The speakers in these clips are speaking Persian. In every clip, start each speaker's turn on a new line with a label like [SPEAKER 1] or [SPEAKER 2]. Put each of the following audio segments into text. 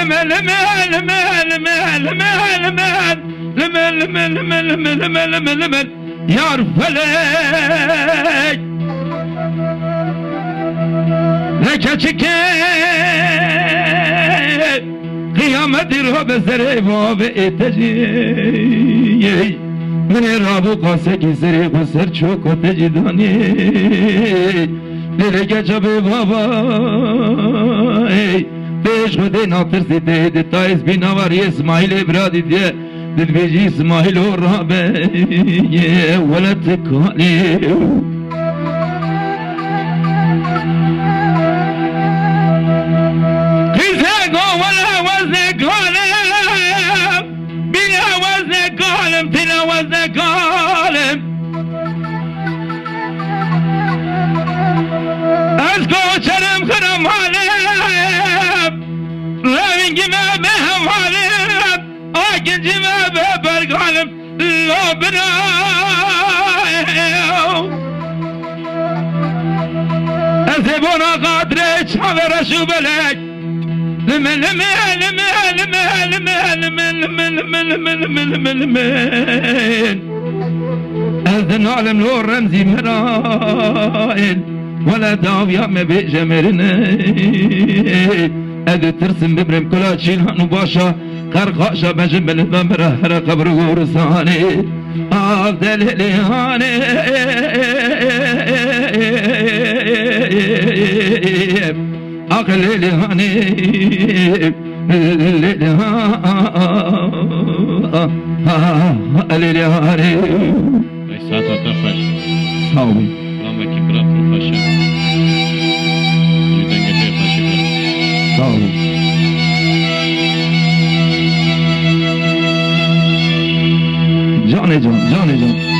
[SPEAKER 1] لمن لمن لمن لمن لمن لمن لمن لمن لمن لمن لمن يا فلك لك شكيت قيامتي رو بسري باب اتجي من رابو قاسه کی سری خسر چوکو تجدانی دل گچا به بابا بیش خود ناترسی تهد تایز بی نواری اسماعیل ابرادی دیه دل بیجی اسماعیل و رابه ولد کانی قیزه گو ولا وزن کانم بلا وزن کانم تلا وزن کانم از کوچرم خرم حالم رنگime به حوالم آگنجime به برگالم لابنایم از بنا قدر چاوه رشو بلک لمن لمن لمن لمن لمن لمن لمن لمن لمن لمن لمن از نعلم لو رمزي مرائن ولا داويا ما بجمرنا ادي ترسم ببرم كلا شيلان باشا قرقاشا بجبل بمره هر قبر ورساني افضل لهاني اقل لهاني لهاني
[SPEAKER 2] Saat Atafaş.
[SPEAKER 1] Sağ olun.
[SPEAKER 2] Rahmetli bıraktım paşa. Yüzden geçer taşıklar.
[SPEAKER 1] Sağ olun. Cane can, cane can.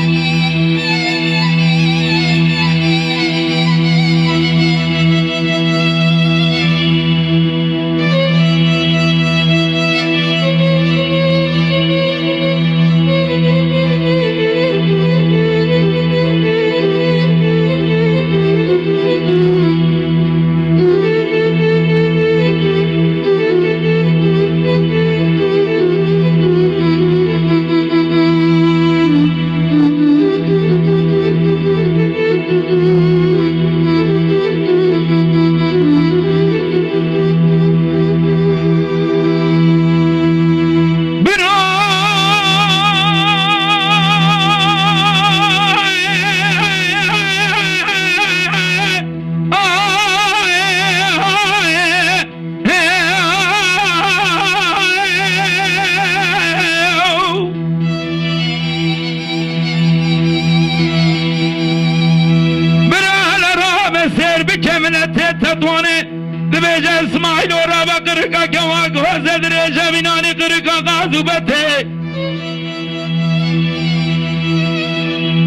[SPEAKER 1] دبیج اسماعیل و رابا قرقا کوا گوزد ریجا بینانی قرقا قازو بته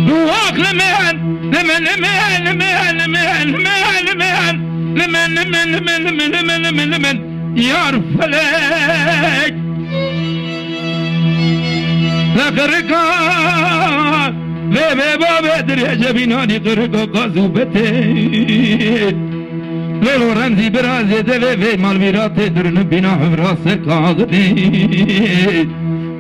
[SPEAKER 1] روحاق لمن لمن لمن لمن لمن لمن لمن لمن لمن لمن لمن لمن لمن يار فلك لقرقا ve baba derece binani qırqa qazubete ve lorenzi biraz ede ve malmirat edrün bina hıvrası kağıdı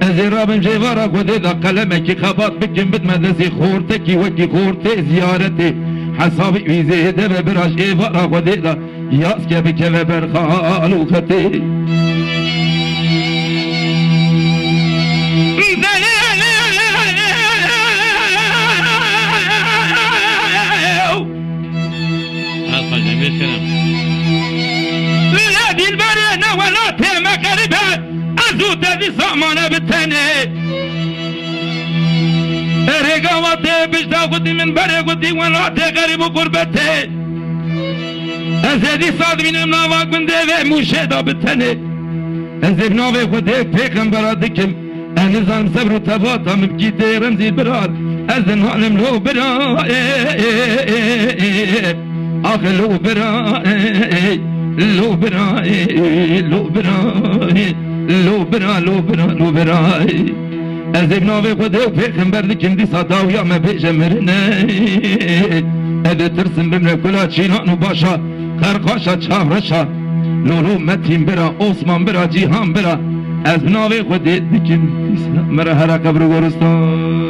[SPEAKER 1] ezirabim cevara kode da kaleme ki kabat bikin bitmedi zi khorte ki ve ki khorte ziyareti hesabı vize ede ve biraz evara kode da yaz ke bike ve berhalukati dilberine vela teme garibe azut edi samane bitene eregavate bijda gudi min bere gudi vela te garibu gurbete ezedi sad minim nava günde ve muşeda bitene ezeb nave gudi peygamber adikim enizan sabru tavata mibki derim zilbirar ezden halim lo bira akıl lo bira لو براي لو براي لو برا لو برا لو براي ازب نوي خده پیغمبر دکندی صداویا ما بجمرنه اده ترسم بمره کلا چینانو باشا خرقاشا چاورشا لولو متین برا عثمان برا جیهان برا از ناوی خود دیکن مرا هر قبر گرستان